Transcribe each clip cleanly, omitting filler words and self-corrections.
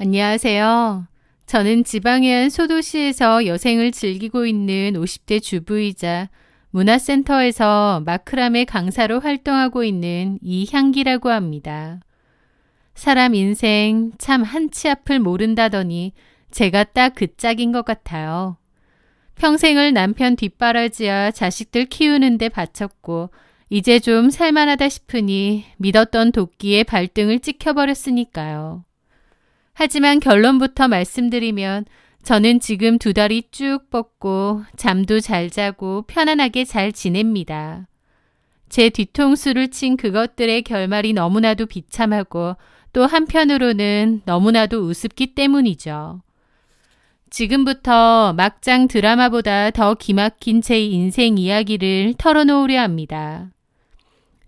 안녕하세요. 저는 지방의 한 소도시에서 여생을 즐기고 있는 50대 주부이자 문화센터에서 마크라메 강사로 활동하고 있는 이향기라고 합니다. 사람 인생 참 한치 앞을 모른다더니 제가 딱 그 짝인 것 같아요. 평생을 남편 뒷바라지와 자식들 키우는 데 바쳤고 이제 좀 살만하다 싶으니 믿었던 도끼에 발등을 찍혀버렸으니까요. 하지만 결론부터 말씀드리면 저는 지금 2다리 쭉 뻗고 잠도 잘 자고 편안하게 잘 지냅니다. 제 뒤통수를 친 그것들의 결말이 너무나도 비참하고 또 한편으로는 너무나도 우습기 때문이죠. 지금부터 막장 드라마보다 더 기막힌 제 인생 이야기를 털어놓으려 합니다.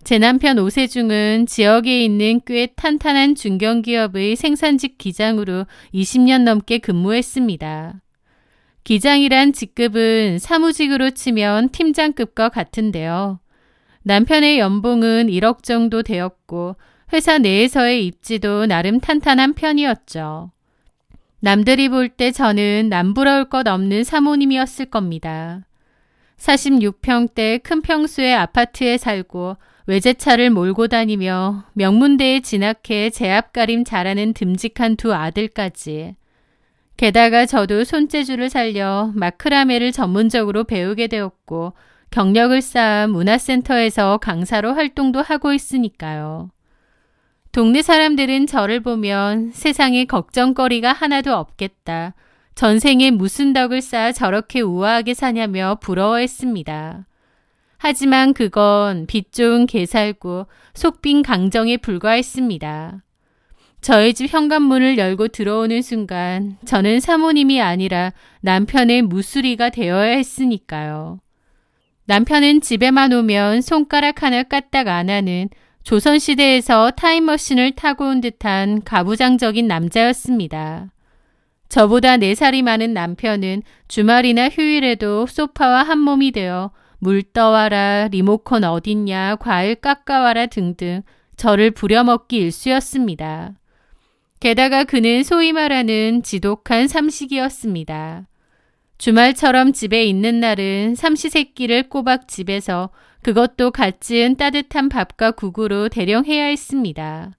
제 남편 오세중은 지역에 있는 꽤 탄탄한 중견기업의 생산직 기장으로 20년 넘게 근무했습니다. 기장이란 직급은 사무직으로 치면 팀장급과 같은데요. 남편의 연봉은 1억 정도 되었고 회사 내에서의 입지도 나름 탄탄한 편이었죠. 남들이 볼 때 저는 남부러울 것 없는 사모님이었을 겁니다. 46평대 큰 평수의 아파트에 살고 외제차를 몰고 다니며 명문대에 진학해 제압가림 잘하는 듬직한 2 아들까지. 게다가 저도 손재주를 살려 마크라메를 전문적으로 배우게 되었고 경력을 쌓아 문화센터에서 강사로 활동도 하고 있으니까요. 동네 사람들은 저를 보면 세상에 걱정거리가 하나도 없겠다. 전생에 무슨 덕을 쌓아 저렇게 우아하게 사냐며 부러워했습니다. 하지만 그건 빛 좋은 개살구, 속 빈 강정에 불과했습니다. 저희 집 현관문을 열고 들어오는 순간 저는 사모님이 아니라 남편의 무수리가 되어야 했으니까요. 남편은 집에만 오면 손가락 하나 까딱 안 하는 조선시대에서 타임머신을 타고 온 듯한 가부장적인 남자였습니다. 저보다 4살이 많은 남편은 주말이나 휴일에도 소파와 한몸이 되어 물 떠와라, 리모컨 어딨냐, 과일 깎아와라 등등 저를 부려먹기 일쑤였습니다. 게다가 그는 소위 말하는 지독한 삼식이었습니다. 주말처럼 집에 있는 날은 삼시세끼를 꼬박 집에서 그것도 갓 지은 따뜻한 밥과 국으로 대령해야 했습니다.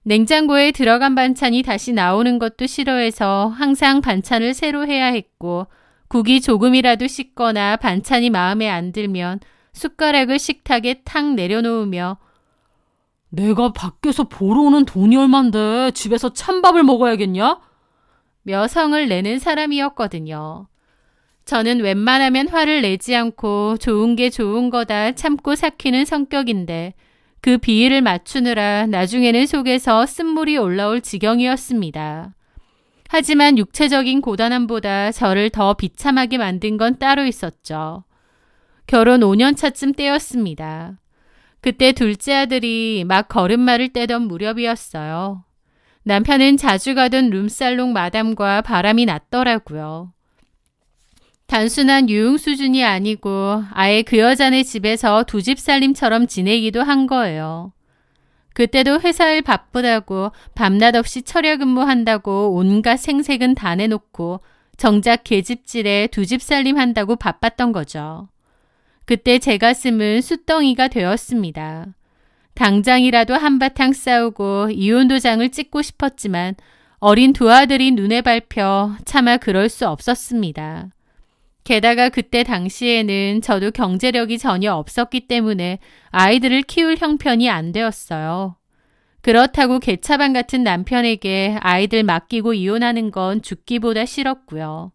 냉장고에 들어간 반찬이 다시 나오는 것도 싫어해서 항상 반찬을 새로 해야 했고 국이 조금이라도 식거나 반찬이 마음에 안 들면 숟가락을 식탁에 탁 내려놓으며 내가 밖에서 보러 오는 돈이 얼만데 집에서 찬밥을 먹어야겠냐? 며 성을 내는 사람이었거든요. 저는 웬만하면 화를 내지 않고 좋은 게 좋은 거다 참고 삭히는 성격인데 그 비위를 맞추느라 나중에는 속에서 쓴물이 올라올 지경이었습니다. 하지만 육체적인 고단함보다 저를 더 비참하게 만든 건 따로 있었죠. 결혼 5년 차쯤 때였습니다. 그때 둘째 아들이 막 걸음마를 떼던 무렵이었어요. 남편은 자주 가던 룸살롱 마담과 바람이 났더라고요. 단순한 유흥 수준이 아니고 아예 그 여자네 집에서 2집 살림처럼 지내기도 한 거예요. 그때도 회사일 바쁘다고 밤낮 없이 철야 근무한다고 온갖 생색은 다 내놓고 정작 계집질에 2집 살림 한다고 바빴던 거죠. 그때 제 가슴은 숫덩이가 되었습니다. 당장이라도 한바탕 싸우고 이혼 도장을 찍고 싶었지만 어린 2 아들이 눈에 밟혀 차마 그럴 수 없었습니다. 게다가 그때 당시에는 저도 경제력이 전혀 없었기 때문에 아이들을 키울 형편이 안 되었어요. 그렇다고 개차반 같은 남편에게 아이들 맡기고 이혼하는 건 죽기보다 싫었고요.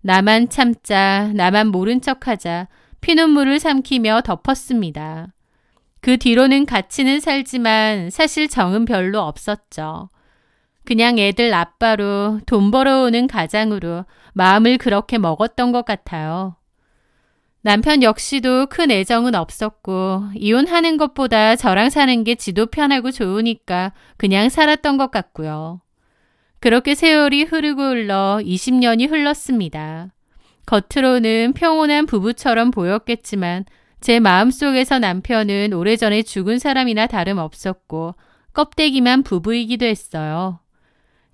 나만 참자, 나만 모른 척하자 피눈물을 삼키며 덮었습니다. 그 뒤로는 같이는 살지만 사실 정은 별로 없었죠. 그냥 애들 아빠로 돈 벌어오는 가장으로 마음을 그렇게 먹었던 것 같아요. 남편 역시도 큰 애정은 없었고 이혼하는 것보다 저랑 사는 게 지도 편하고 좋으니까 그냥 살았던 것 같고요. 그렇게 세월이 흐르고 흘러 20년이 흘렀습니다. 겉으로는 평온한 부부처럼 보였겠지만 제 마음속에서 남편은 오래전에 죽은 사람이나 다름없었고 껍데기만 부부이기도 했어요.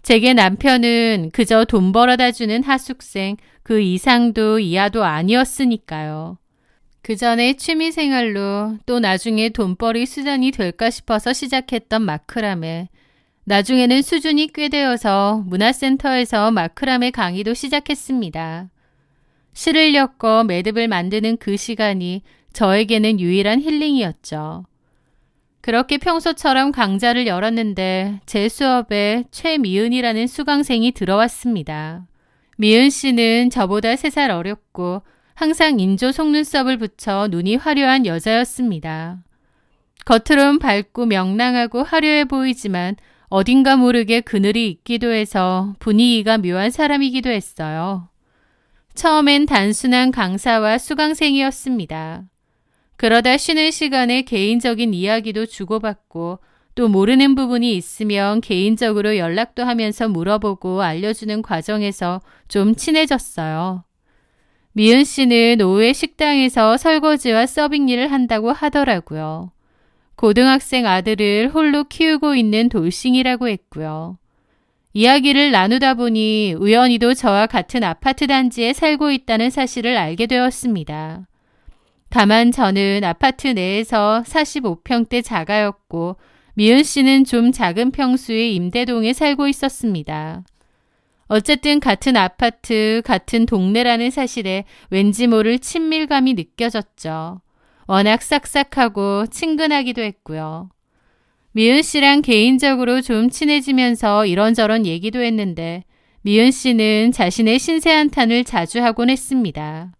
제게 남편은 그저 돈 벌어다 주는 하숙생, 그 이상도 이하도 아니었으니까요. 그 전에 취미생활로 또 나중에 돈벌이 수단이 될까 싶어서 시작했던 마크라메. 나중에는 수준이 꽤 되어서 문화센터에서 마크라메 강의도 시작했습니다. 실을 엮어 매듭을 만드는 그 시간이 저에게는 유일한 힐링이었죠. 그렇게 평소처럼 강좌를 열었는데 제 수업에 최미은이라는 수강생이 들어왔습니다. 미은 씨는 저보다 3살 어렸고 항상 인조 속눈썹을 붙여 눈이 화려한 여자였습니다. 겉으론 밝고 명랑하고 화려해 보이지만 어딘가 모르게 그늘이 있기도 해서 분위기가 묘한 사람이기도 했어요. 처음엔 단순한 강사와 수강생이었습니다. 그러다 쉬는 시간에 개인적인 이야기도 주고받고 또 모르는 부분이 있으면 개인적으로 연락도 하면서 물어보고 알려주는 과정에서 좀 친해졌어요. 미은 씨는 오후에 식당에서 설거지와 서빙 일을 한다고 하더라고요. 고등학생 아들을 홀로 키우고 있는 돌싱이라고 했고요. 이야기를 나누다 보니 우연히도 저와 같은 아파트 단지에 살고 있다는 사실을 알게 되었습니다. 다만 저는 아파트 내에서 45평대 자가였고 미은 씨는 좀 작은 평수의 임대동에 살고 있었습니다. 어쨌든 같은 아파트, 같은 동네라는 사실에 왠지 모를 친밀감이 느껴졌죠. 워낙 싹싹하고 친근하기도 했고요. 미은 씨랑 개인적으로 좀 친해지면서 이런저런 얘기도 했는데 미은 씨는 자신의 신세 한탄을 자주 하곤 했습니다.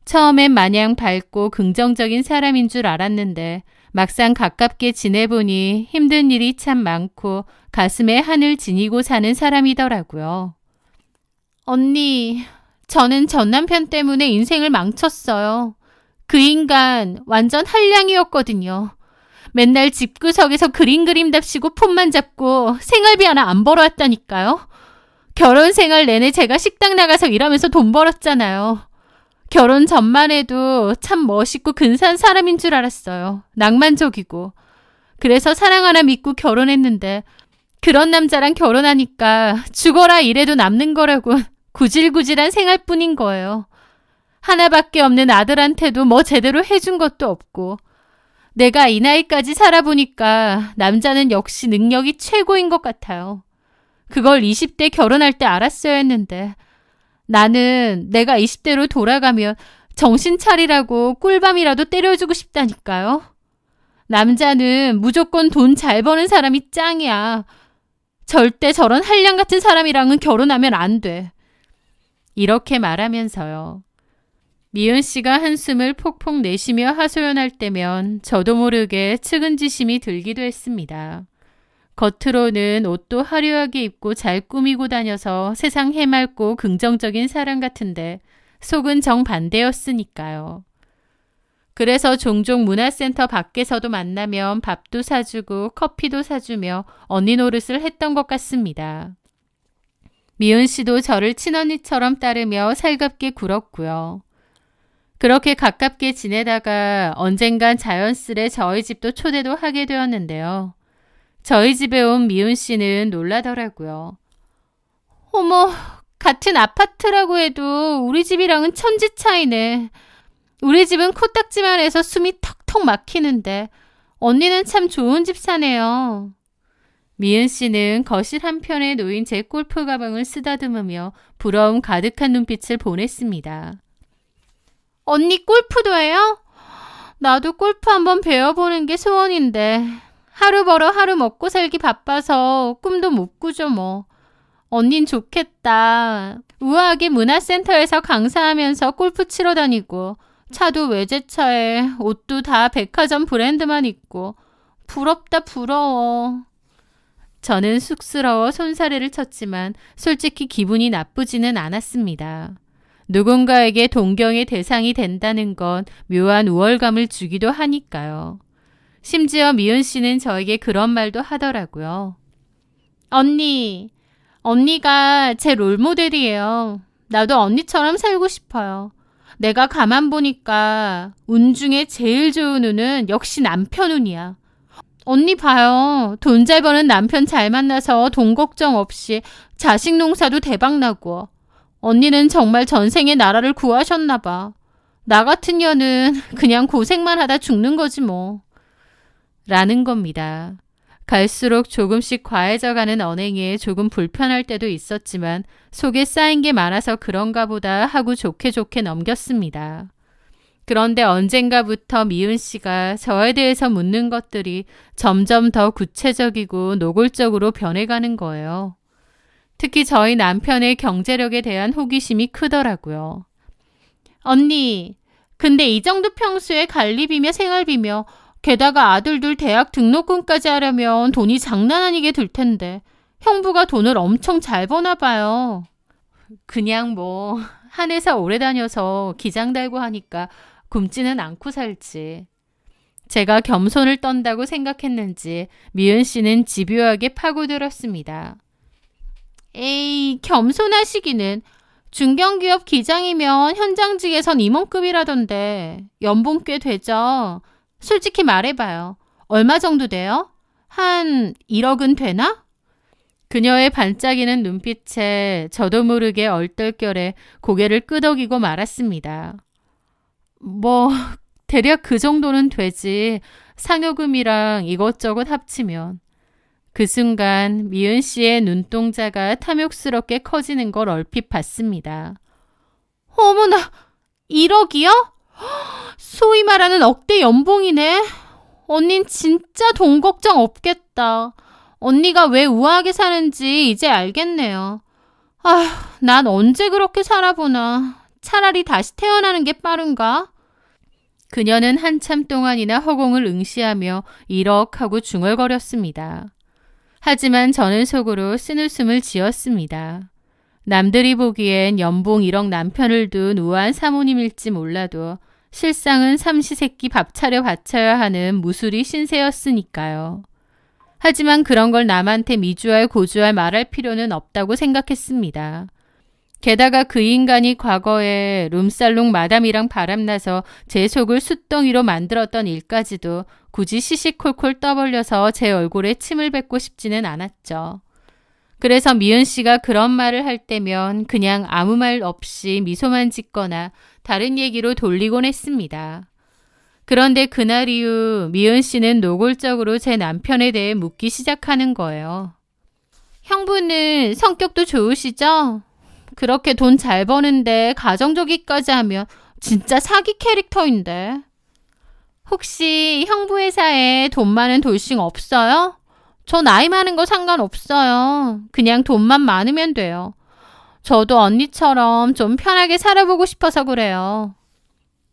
처음엔 마냥 밝고 긍정적인 사람인 줄 알았는데 막상 가깝게 지내보니 힘든 일이 참 많고 가슴에 한을 지니고 사는 사람이더라고요. 언니, 저는 전 남편 때문에 인생을 망쳤어요. 그 인간 완전 한량이었거든요. 맨날 집구석에서 그림 그림답시고 폰만 잡고 생활비 하나 안 벌어왔다니까요. 결혼 생활 내내 제가 식당 나가서 일하면서 돈 벌었잖아요. 결혼 전만 해도 참 멋있고 근사한 사람인 줄 알았어요. 낭만적이고. 그래서 사랑 하나 믿고 결혼했는데 그런 남자랑 결혼하니까 죽어라 이래도 남는 거라고 구질구질한 생활뿐인 거예요. 하나밖에 없는 아들한테도 뭐 제대로 해준 것도 없고 내가 이 나이까지 살아보니까 남자는 역시 능력이 최고인 것 같아요. 그걸 20대 결혼할 때 알았어야 했는데 나는 내가 20대로 돌아가면 정신 차리라고 꿀밤이라도 때려주고 싶다니까요. 남자는 무조건 돈 잘 버는 사람이 짱이야. 절대 저런 한량 같은 사람이랑은 결혼하면 안 돼. 이렇게 말하면서요. 미은 씨가 한숨을 폭폭 내쉬며 하소연할 때면 저도 모르게 측은지심이 들기도 했습니다. 겉으로는 옷도 화려하게 입고 잘 꾸미고 다녀서 세상 해맑고 긍정적인 사람 같은데 속은 정반대였으니까요. 그래서 종종 문화센터 밖에서도 만나면 밥도 사주고 커피도 사주며 언니 노릇을 했던 것 같습니다. 미은 씨도 저를 친언니처럼 따르며 살갑게 굴었고요. 그렇게 가깝게 지내다가 언젠간 자연스레 저희 집도 초대도 하게 되었는데요. 저희 집에 온 미은 씨는 놀라더라고요. 어머, 같은 아파트라고 해도 우리 집이랑은 천지 차이네. 우리 집은 코딱지만 해서 숨이 턱턱 막히는데 언니는 참 좋은 집 사네요. 미은 씨는 거실 한편에 놓인 제 골프 가방을 쓰다듬으며 부러움 가득한 눈빛을 보냈습니다. 언니 골프도 해요? 나도 골프 한번 배워보는 게 소원인데 하루 벌어 하루 먹고 살기 바빠서 꿈도 못 꾸죠 뭐. 언닌 좋겠다. 우아하게 문화센터에서 강사하면서 골프 치러 다니고 차도 외제차에 옷도 다 백화점 브랜드만 입고 부럽다 부러워. 저는 쑥스러워 손사래를 쳤지만 솔직히 기분이 나쁘지는 않았습니다. 누군가에게 동경의 대상이 된다는 건 묘한 우월감을 주기도 하니까요. 심지어 미은 씨는 저에게 그런 말도 하더라고요. 언니가 제 롤모델이에요. 나도 언니처럼 살고 싶어요. 내가 가만 보니까 운 중에 제일 좋은 운은 역시 남편 운이야. 언니 봐요. 돈 잘 버는 남편 잘 만나서 돈 걱정 없이 자식 농사도 대박 나고. 언니는 정말 전생에 나라를 구하셨나 봐. 나 같은 년은 그냥 고생만 하다 죽는 거지 뭐. 라는 겁니다. 갈수록 조금씩 과해져가는 언행에 조금 불편할 때도 있었지만 속에 쌓인 게 많아서 그런가 보다 하고 좋게 넘겼습니다. 그런데 언젠가부터 미은 씨가 저에 대해서 묻는 것들이 점점 더 구체적이고 노골적으로 변해가는 거예요. 특히 저희 남편의 경제력에 대한 호기심이 크더라고요. 언니, 근데 이 정도 평수에 관리비며 생활비며 게다가 아들들 대학 등록금까지 하려면 돈이 장난 아니게 들 텐데 형부가 돈을 엄청 잘 버나 봐요. 그냥 뭐 한 회사 오래 다녀서 기장 달고 하니까 굶지는 않고 살지. 제가 겸손을 떤다고 생각했는지 미은 씨는 집요하게 파고들었습니다. 에이, 겸손하시기는. 중견기업 기장이면 현장직에선 임원급이라던데 연봉 꽤 되죠? 솔직히 말해봐요. 얼마 정도 돼요? 한 1억은 되나? 그녀의 반짝이는 눈빛에 저도 모르게 얼떨결에 고개를 끄덕이고 말았습니다. 뭐 대략 그 정도는 되지. 상여금이랑 이것저것 합치면. 그 순간 미은 씨의 눈동자가 탐욕스럽게 커지는 걸 얼핏 봤습니다. 어머나, 1억이요? 소위 말하는 억대 연봉이네. 언닌 진짜 돈 걱정 없겠다. 언니가 왜 우아하게 사는지 이제 알겠네요. 아휴, 난 언제 그렇게 살아보나. 차라리 다시 태어나는 게 빠른가? 그녀는 한참 동안이나 허공을 응시하며 이럭하고 중얼거렸습니다. 하지만 저는 속으로 쓴웃음을 지었습니다. 남들이 보기엔 연봉 1억 남편을 둔 우아한 사모님일지 몰라도 실상은 삼시세끼 밥 차려 바쳐야 하는 무수리 신세였으니까요. 하지만 그런 걸 남한테 미주알 고주알 말할 필요는 없다고 생각했습니다. 게다가 그 인간이 과거에 룸살롱 마담이랑 바람나서 제 속을 숫덩이로 만들었던 일까지도 굳이 시시콜콜 떠벌려서 제 얼굴에 침을 뱉고 싶지는 않았죠. 그래서 미은 씨가 그런 말을 할 때면 그냥 아무 말 없이 미소만 짓거나 다른 얘기로 돌리곤 했습니다. 그런데 그날 이후 미은 씨는 노골적으로 제 남편에 대해 묻기 시작하는 거예요. 형부는 성격도 좋으시죠? 그렇게 돈 잘 버는데 가정적이까지 하면 진짜 사기 캐릭터인데. 혹시 형부 회사에 돈 많은 돌싱 없어요? 저 나이 많은 거 상관없어요. 그냥 돈만 많으면 돼요. 저도 언니처럼 좀 편하게 살아보고 싶어서 그래요.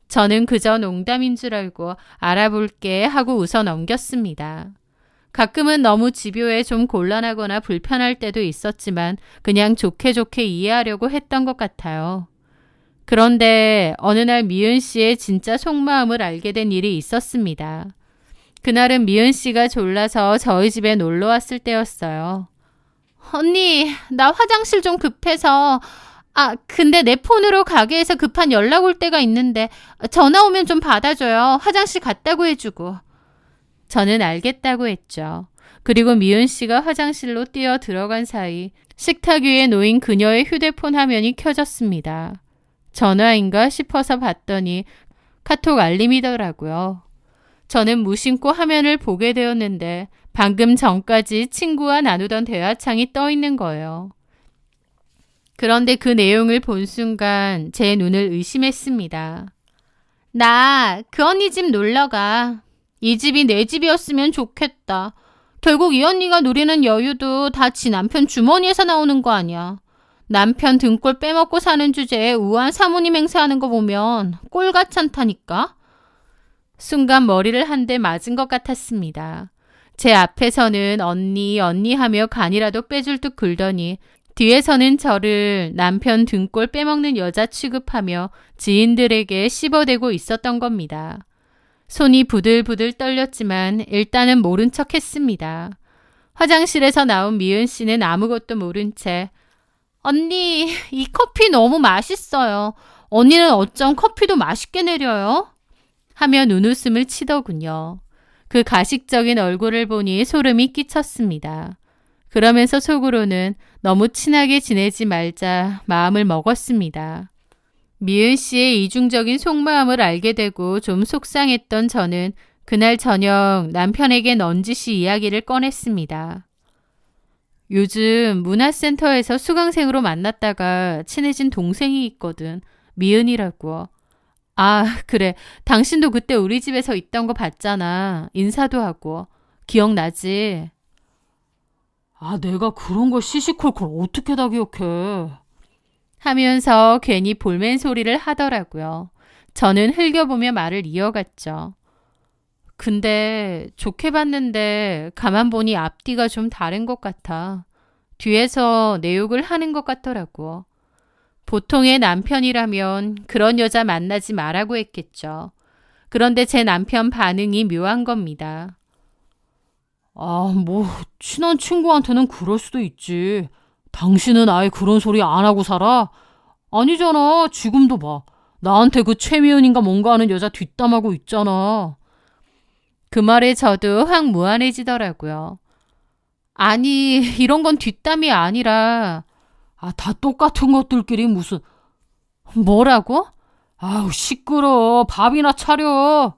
저는 그저 농담인 줄 알고 알아볼게 하고 웃어 넘겼습니다. 가끔은 너무 집요해 좀 곤란하거나 불편할 때도 있었지만 그냥 좋게 이해하려고 했던 것 같아요. 그런데 어느 날 미은 씨의 진짜 속마음을 알게 된 일이 있었습니다. 그날은 미은 씨가 졸라서 저희 집에 놀러 왔을 때였어요. 언니, 나 화장실 좀 급해서. 근데 내 폰으로 가게에서 급한 연락 올 때가 있는데 전화 오면 좀 받아줘요. 화장실 갔다고 해주고. 저는 알겠다고 했죠. 그리고 미은 씨가 화장실로 뛰어 들어간 사이 식탁 위에 놓인 그녀의 휴대폰 화면이 켜졌습니다. 전화인가 싶어서 봤더니 카톡 알림이더라고요. 저는 무심코 화면을 보게 되었는데 방금 전까지 친구와 나누던 대화창이 떠 있는 거예요. 그런데 그 내용을 본 순간 제 눈을 의심했습니다. 나 그 언니 집 놀러 가. 이 집이 내 집이었으면 좋겠다. 결국 이 언니가 누리는 여유도 다 지 남편 주머니에서 나오는 거 아니야. 남편 등골 빼먹고 사는 주제에 우아한 사모님 행세하는 거 보면 꼴같찮다니까. 순간 머리를 한 대 맞은 것 같았습니다. 제 앞에서는 언니 하며 간이라도 빼줄 듯 굴더니 뒤에서는 저를 남편 등골 빼먹는 여자 취급하며 지인들에게 씹어대고 있었던 겁니다. 손이 부들부들 떨렸지만 일단은 모른 척 했습니다. 화장실에서 나온 미은 씨는 아무것도 모른 채 언니, 이 커피 너무 맛있어요. 언니는 어쩜 커피도 맛있게 내려요? 하며 눈웃음을 치더군요. 그 가식적인 얼굴을 보니 소름이 끼쳤습니다. 그러면서 속으로는 너무 친하게 지내지 말자 마음을 먹었습니다. 미은 씨의 이중적인 속마음을 알게 되고 좀 속상했던 저는 그날 저녁 남편에게 넌지시 이야기를 꺼냈습니다. 요즘 문화센터에서 수강생으로 만났다가 친해진 동생이 있거든. 미은이라고. 아, 그래. 당신도 그때 우리 집에서 있던 거 봤잖아. 인사도 하고. 기억나지? 아, 내가 그런 걸 시시콜콜 어떻게 다 기억해. 하면서 괜히 볼멘 소리를 하더라고요. 저는 흘겨보며 말을 이어갔죠. 근데 좋게 봤는데 가만 보니 앞뒤가 좀 다른 것 같아. 뒤에서 내 욕을 하는 것 같더라고. 보통의 남편이라면 그런 여자 만나지 말라고 했겠죠. 그런데 제 남편 반응이 묘한 겁니다. 아, 뭐 친한 친구한테는 그럴 수도 있지. 당신은 아예 그런 소리 안 하고 살아? 아니잖아. 지금도 봐. 나한테 그 최미은인가 뭔가 하는 여자 뒷담하고 있잖아. 그 말에 저도 확 무안해지더라고요. 아니, 이런 건 뒷담이 아니라. 아, 다 똑같은 것들끼리 무슨. 뭐라고? 아우, 시끄러. 밥이나 차려.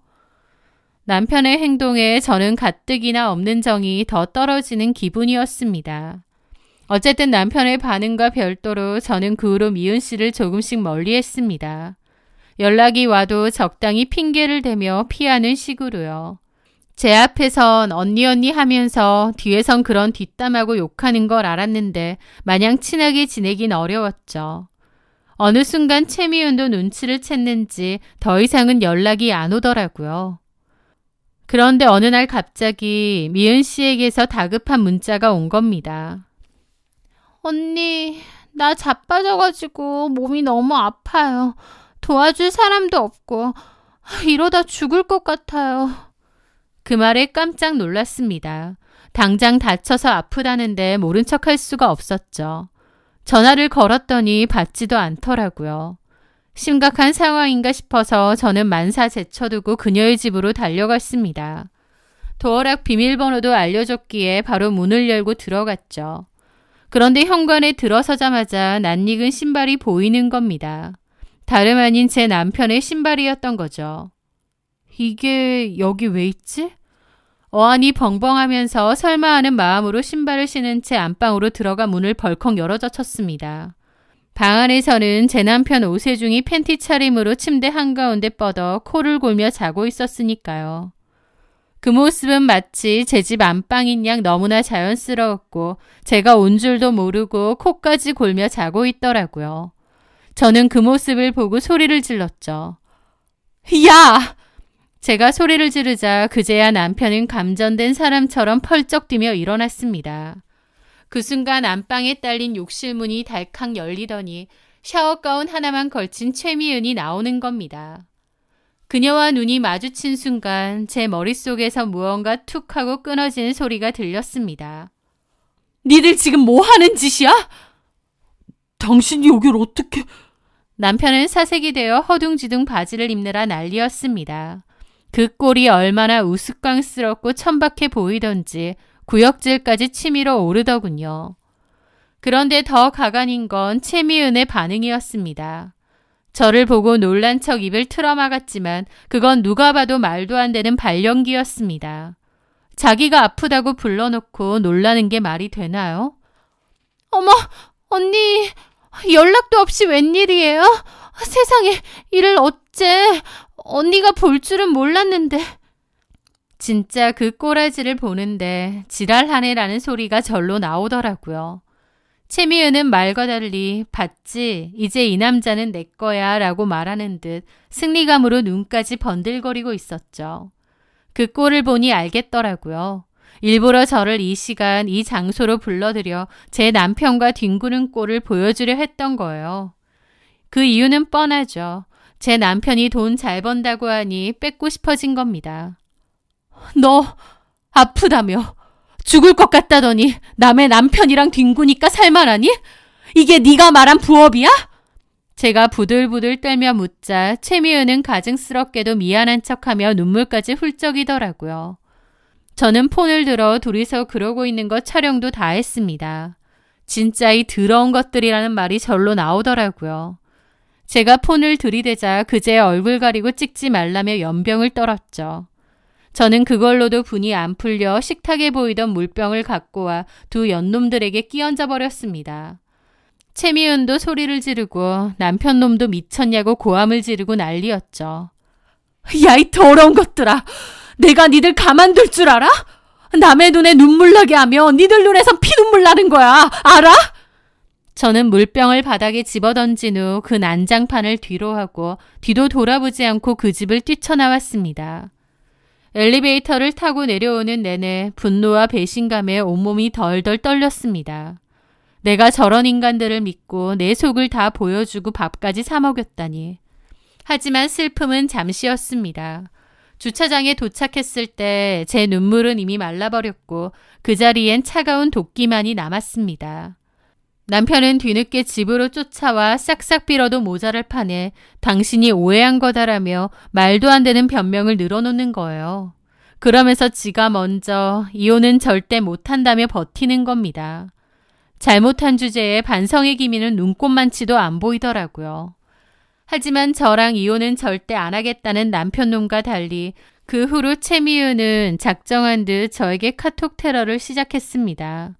남편의 행동에 저는 가뜩이나 없는 정이 더 떨어지는 기분이었습니다. 어쨌든 남편의 반응과 별도로 저는 그 후로 미은 씨를 조금씩 멀리했습니다. 연락이 와도 적당히 핑계를 대며 피하는 식으로요. 제 앞에선 언니 하면서 뒤에선 그런 뒷담하고 욕하는 걸 알았는데 마냥 친하게 지내긴 어려웠죠. 어느 순간 최미은도 눈치를 챘는지 더 이상은 연락이 안 오더라고요. 그런데 어느 날 갑자기 미은 씨에게서 다급한 문자가 온 겁니다. 언니, 나 자빠져가지고 몸이 너무 아파요. 도와줄 사람도 없고 이러다 죽을 것 같아요. 그 말에 깜짝 놀랐습니다. 당장 다쳐서 아프다는데 모른 척할 수가 없었죠. 전화를 걸었더니 받지도 않더라고요. 심각한 상황인가 싶어서 저는 만사 제쳐두고 그녀의 집으로 달려갔습니다. 도어락 비밀번호도 알려줬기에 바로 문을 열고 들어갔죠. 그런데 현관에 들어서자마자 낯익은 신발이 보이는 겁니다. 다름 아닌 제 남편의 신발이었던 거죠. 이게 여기 왜 있지? 어안이 벙벙하면서 설마 하는 마음으로 신발을 신은 채 안방으로 들어가 문을 벌컥 열어젖혔습니다. 방 안에서는 제 남편 오세중이 팬티 차림으로 침대 한가운데 뻗어 코를 골며 자고 있었으니까요. 그 모습은 마치 제 집 안방인 양 너무나 자연스러웠고 제가 온 줄도 모르고 코까지 골며 자고 있더라고요. 저는 그 모습을 보고 소리를 질렀죠. 야! 제가 소리를 지르자 그제야 남편은 감전된 사람처럼 펄쩍 뛰며 일어났습니다. 그 순간 안방에 딸린 욕실 문이 달칵 열리더니 샤워 가운 하나만 걸친 최미은이 나오는 겁니다. 그녀와 눈이 마주친 순간 제 머릿속에서 무언가 툭 하고 끊어지는 소리가 들렸습니다. 니들 지금 뭐 하는 짓이야? 당신이 여길 어떻게... 남편은 사색이 되어 허둥지둥 바지를 입느라 난리였습니다. 그 꼴이 얼마나 우스꽝스럽고 천박해 보이던지 구역질까지 치밀어 오르더군요. 그런데 더 가관인 건 최미은의 반응이었습니다. 저를 보고 놀란 척 입을 틀어막았지만 그건 누가 봐도 말도 안 되는 발연기였습니다. 자기가 아프다고 불러놓고 놀라는 게 말이 되나요? 어머, 언니, 연락도 없이 웬일이에요? 세상에, 이를 어째... 언니가 볼 줄은 몰랐는데. 진짜 그 꼬라지를 보는데 지랄하네라는 소리가 절로 나오더라고요. 최미은은 말과 달리 봤지? 이제 이 남자는 내 거야 라고 말하는 듯 승리감으로 눈까지 번들거리고 있었죠. 그 꼴을 보니 알겠더라고요. 일부러 저를 이 시간 이 장소로 불러들여 제 남편과 뒹구는 꼴을 보여주려 했던 거예요. 그 이유는 뻔하죠. 제 남편이 돈 잘 번다고 하니 뺏고 싶어진 겁니다. 너 아프다며 죽을 것 같다더니 남의 남편이랑 뒹구니까 살만하니? 이게 네가 말한 부업이야? 제가 부들부들 떨며 묻자 최미은은 가증스럽게도 미안한 척하며 눈물까지 훌쩍이더라고요. 저는 폰을 들어 둘이서 그러고 있는 것 촬영도 다 했습니다. 진짜 이 더러운 것들이라는 말이 절로 나오더라고요. 제가 폰을 들이대자 그제 얼굴 가리고 찍지 말라며 연병을 떨었죠. 저는 그걸로도 분이 안 풀려 식탁에 보이던 물병을 갖고 와 두 연놈들에게 끼얹어 버렸습니다. 최미은도 소리를 지르고 남편 놈도 미쳤냐고 고함을 지르고 난리였죠. 야, 이 더러운 것들아! 내가 니들 가만둘 줄 알아? 남의 눈에 눈물 나게 하며 니들 눈에선 피눈물 나는 거야. 알아? 저는 물병을 바닥에 집어던진 후 그 난장판을 뒤로 하고 뒤도 돌아보지 않고 그 집을 뛰쳐나왔습니다. 엘리베이터를 타고 내려오는 내내 분노와 배신감에 온몸이 덜덜 떨렸습니다. 내가 저런 인간들을 믿고 내 속을 다 보여주고 밥까지 사 먹였다니. 하지만 슬픔은 잠시였습니다. 주차장에 도착했을 때 제 눈물은 이미 말라버렸고 그 자리엔 차가운 도끼만이 남았습니다. 남편은 뒤늦게 집으로 쫓아와 싹싹 빌어도 모자랄 판에 당신이 오해한 거다라며 말도 안 되는 변명을 늘어놓는 거예요. 그러면서 지가 먼저 이혼은 절대 못한다며 버티는 겁니다. 잘못한 주제에 반성의 기미는 눈꼽만치도 안 보이더라고요. 하지만 저랑 이혼은 절대 안 하겠다는 남편놈과 달리 그 후로 최미은은 작정한 듯 저에게 카톡 테러를 시작했습니다.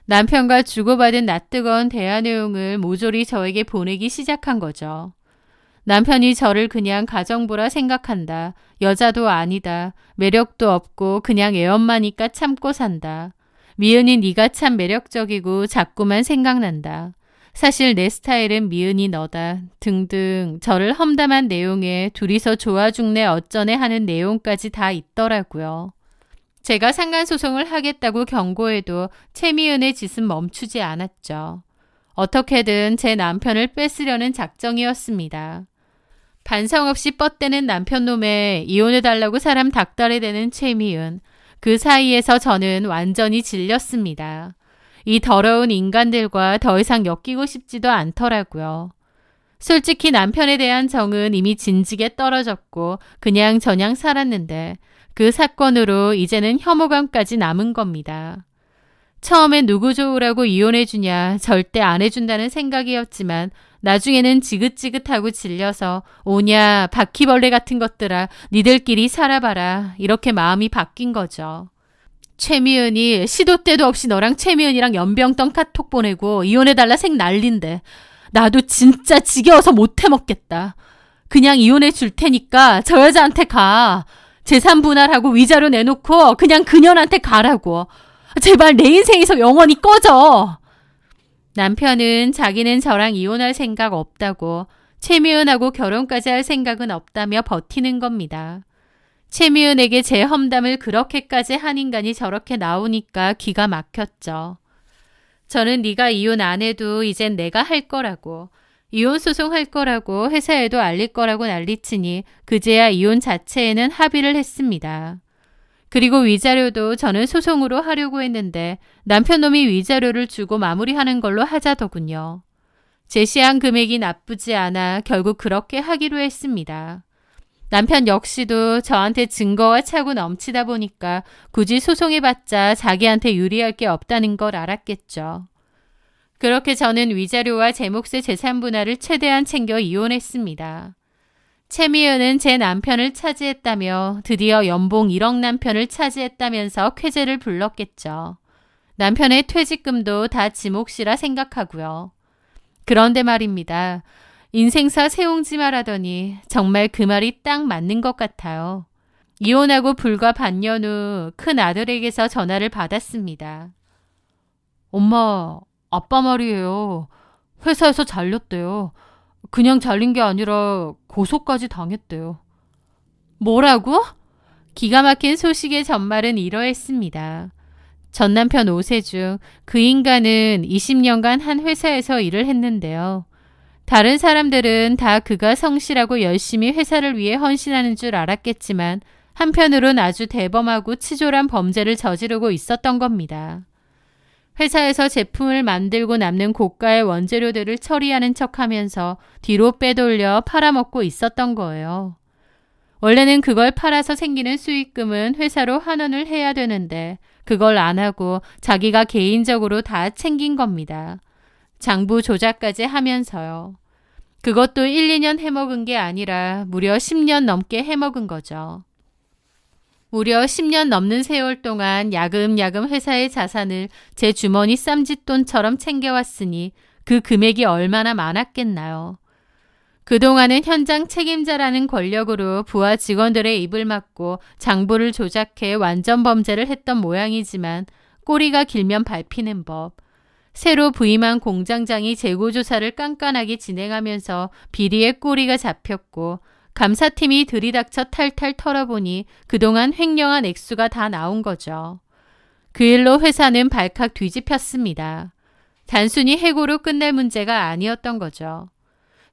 남편과 주고받은 낯뜨거운 대화 내용을 모조리 저에게 보내기 시작한 거죠. 남편이 저를 그냥 가정부라 생각한다. 여자도 아니다. 매력도 없고 그냥 애엄마니까 참고 산다. 미은이 네가 참 매력적이고 자꾸만 생각난다. 사실 내 스타일은 미은이 너다. 등등 저를 험담한 내용에 둘이서 좋아 죽네 어쩌네 하는 내용까지 다 있더라고요. 제가 상간소송을 하겠다고 경고해도 최미은의 짓은 멈추지 않았죠. 어떻게든 제 남편을 뺏으려는 작정이었습니다. 반성 없이 뻗대는 남편놈에 이혼해달라고 사람 닭다리 되는 최미은. 그 사이에서 저는 완전히 질렸습니다. 이 더러운 인간들과 더 이상 엮이고 싶지도 않더라고요. 솔직히 남편에 대한 정은 이미 진지게 떨어졌고 그냥 저냥 살았는데 그 사건으로 이제는 혐오감까지 남은 겁니다. 처음엔 누구 좋으라고 이혼해주냐 절대 안 해준다는 생각이었지만 나중에는 지긋지긋하고 질려서 오냐 바퀴벌레 같은 것들아 니들끼리 살아봐라 이렇게 마음이 바뀐 거죠. 최미은이 시도 때도 없이 너랑 최미은이랑 연병던 카톡 보내고 이혼해달라 생 난린데 나도 진짜 지겨워서 못 해먹겠다. 그냥 이혼해 줄 테니까 저 여자한테 가. 재산 분할하고 위자료 내놓고 그냥 그년한테 가라고. 제발 내 인생에서 영원히 꺼져. 남편은 자기는 저랑 이혼할 생각 없다고 최미은하고 결혼까지 할 생각은 없다며 버티는 겁니다. 최미은에게 제 험담을 그렇게까지 한 인간이 저렇게 나오니까 기가 막혔죠. 저는 네가 이혼 안 해도 이젠 내가 할 거라고 이혼 소송할 거라고 회사에도 알릴 거라고 난리치니 그제야 이혼 자체에는 합의를 했습니다. 그리고 위자료도 저는 소송으로 하려고 했는데 남편놈이 위자료를 주고 마무리하는 걸로 하자더군요. 제시한 금액이 나쁘지 않아 결국 그렇게 하기로 했습니다. 남편 역시도 저한테 증거가 차고 넘치다 보니까 굳이 소송해봤자 자기한테 유리할 게 없다는 걸 알았겠죠. 그렇게 저는 위자료와 제 몫의 재산 분할을 최대한 챙겨 이혼했습니다. 최미은은 제 남편을 차지했다며 드디어 연봉 1억 남편을 차지했다면서 쾌재를 불렀겠죠. 남편의 퇴직금도 다 지 몫이라 생각하고요. 그런데 말입니다. 인생사 세옹지 말하더니 정말 그 말이 딱 맞는 것 같아요. 이혼하고 불과 반년 후 큰 아들에게서 전화를 받았습니다. 엄마, 아빠 말이에요. 회사에서 잘렸대요. 그냥 잘린 게 아니라 고소까지 당했대요. 뭐라고? 기가 막힌 소식의 전말은 이러했습니다. 전 남편 오세중, 그 인간은 20년간 한 회사에서 일을 했는데요. 다른 사람들은 다 그가 성실하고 열심히 회사를 위해 헌신하는 줄 알았겠지만 한편으론 아주 대범하고 치졸한 범죄를 저지르고 있었던 겁니다. 회사에서 제품을 만들고 남는 고가의 원재료들을 처리하는 척하면서 뒤로 빼돌려 팔아먹고 있었던 거예요. 원래는 그걸 팔아서 생기는 수익금은 회사로 환원을 해야 되는데 그걸 안 하고 자기가 개인적으로 다 챙긴 겁니다. 장부 조작까지 하면서요. 그것도 1, 2년 해먹은 게 아니라 무려 10년 넘게 해먹은 거죠. 무려 10년 넘는 세월 동안 야금야금 회사의 자산을 제 주머니 쌈짓돈처럼 챙겨왔으니 그 금액이 얼마나 많았겠나요. 그동안은 현장 책임자라는 권력으로 부하 직원들의 입을 막고 장부를 조작해 완전 범죄를 했던 모양이지만 꼬리가 길면 밟히는 법. 새로 부임한 공장장이 재고조사를 깐깐하게 진행하면서 비리의 꼬리가 잡혔고 감사팀이 들이닥쳐 탈탈 털어보니 그동안 횡령한 액수가 다 나온 거죠. 그 일로 회사는 발칵 뒤집혔습니다. 단순히 해고로 끝날 문제가 아니었던 거죠.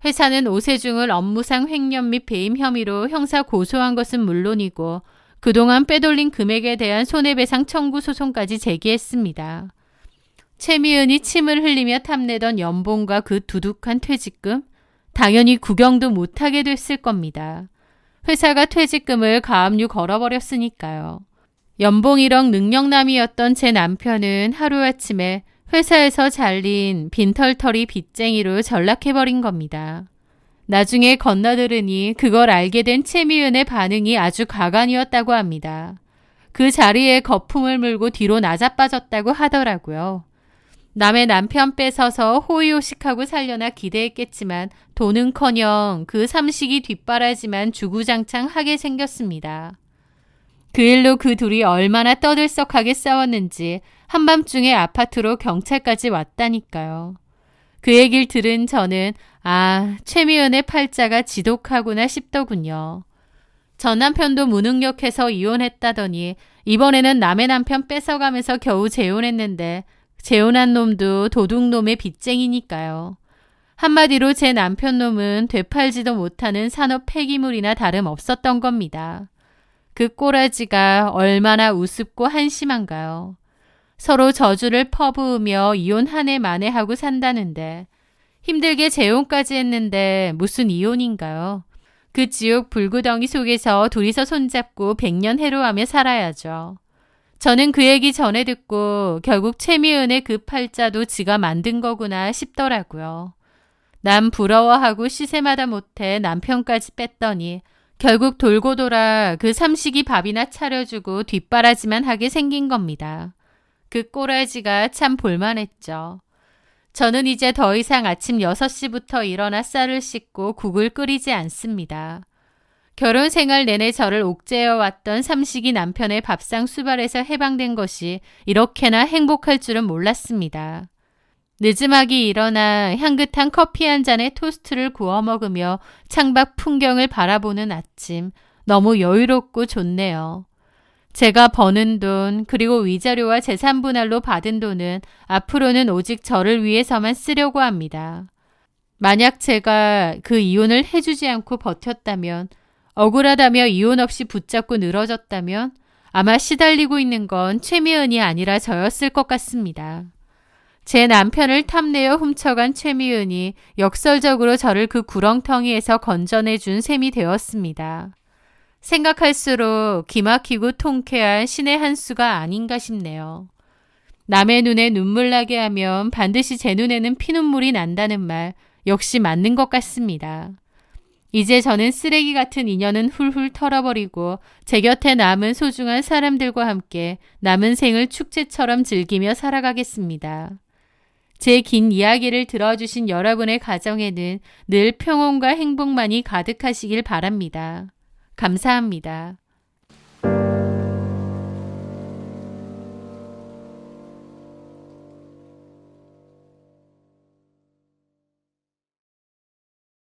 회사는 오세중을 업무상 횡령 및 배임 혐의로 형사 고소한 것은 물론이고 그동안 빼돌린 금액에 대한 손해배상 청구 소송까지 제기했습니다. 최미은이 침을 흘리며 탐내던 연봉과 그 두둑한 퇴직금, 당연히 구경도 못하게 됐을 겁니다. 회사가 퇴직금을 가압류 걸어버렸으니까요. 연봉 1억 능력남이었던 제 남편은 하루아침에 회사에서 잘린 빈털터리 빚쟁이로 전락해버린 겁니다. 나중에 건너들으니 그걸 알게 된 최미은의 반응이 아주 가관이었다고 합니다. 그 자리에 거품을 물고 뒤로 나자빠졌다고 하더라고요. 남의 남편 뺏어서 호의호식하고 살려나 기대했겠지만 돈은커녕 그 삼식이 뒷바라지만 주구장창 하게 생겼습니다. 그 일로 그 둘이 얼마나 떠들썩하게 싸웠는지 한밤중에 아파트로 경찰까지 왔다니까요. 그 얘기를 들은 저는 최미은의 팔자가 지독하구나 싶더군요. 전 남편도 무능력해서 이혼했다더니 이번에는 남의 남편 뺏어가면서 겨우 재혼했는데 재혼한 놈도 도둑놈의 빚쟁이니까요. 한마디로 제 남편 놈은 되팔지도 못하는 산업 폐기물이나 다름없었던 겁니다. 그 꼬라지가 얼마나 우습고 한심한가요. 서로 저주를 퍼부으며 이혼 한 해 만에 하고 산다는데 힘들게 재혼까지 했는데 무슨 이혼인가요? 그 지옥 불구덩이 속에서 둘이서 손잡고 100년 해로하며 살아야죠. 저는 그 얘기 전에 듣고 결국 최미은의 그 팔자도 지가 만든 거구나 싶더라고요. 남 부러워하고 시세마다 못해 남편까지 뺐더니 결국 돌고 돌아 그 삼식이 밥이나 차려주고 뒷바라지만 하게 생긴 겁니다. 그 꼬라지가 참 볼만했죠. 저는 이제 더 이상 아침 6시부터 일어나 쌀을 씻고 국을 끓이지 않습니다. 결혼 생활 내내 저를 옥죄어왔던 삼식이 남편의 밥상 수발에서 해방된 것이 이렇게나 행복할 줄은 몰랐습니다. 늦음하기 일어나 향긋한 커피 한 잔에 토스트를 구워 먹으며 창밖 풍경을 바라보는 아침, 너무 여유롭고 좋네요. 제가 버는 돈 그리고 위자료와 재산분할로 받은 돈은 앞으로는 오직 저를 위해서만 쓰려고 합니다. 만약 제가 그 이혼을 해주지 않고 버텼다면, 억울하다며 이혼 없이 붙잡고 늘어졌다면 아마 시달리고 있는 건 최미은이 아니라 저였을 것 같습니다. 제 남편을 탐내어 훔쳐간 최미은이 역설적으로 저를 그 구렁텅이에서 건져내준 셈이 되었습니다. 생각할수록 기막히고 통쾌한 신의 한 수가 아닌가 싶네요. 남의 눈에 눈물 나게 하면 반드시 제 눈에는 피눈물이 난다는 말 역시 맞는 것 같습니다. 이제 저는 쓰레기 같은 인연은 훌훌 털어버리고 제 곁에 남은 소중한 사람들과 함께 남은 생을 축제처럼 즐기며 살아가겠습니다. 제 긴 이야기를 들어주신 여러분의 가정에는 늘 평온과 행복만이 가득하시길 바랍니다. 감사합니다.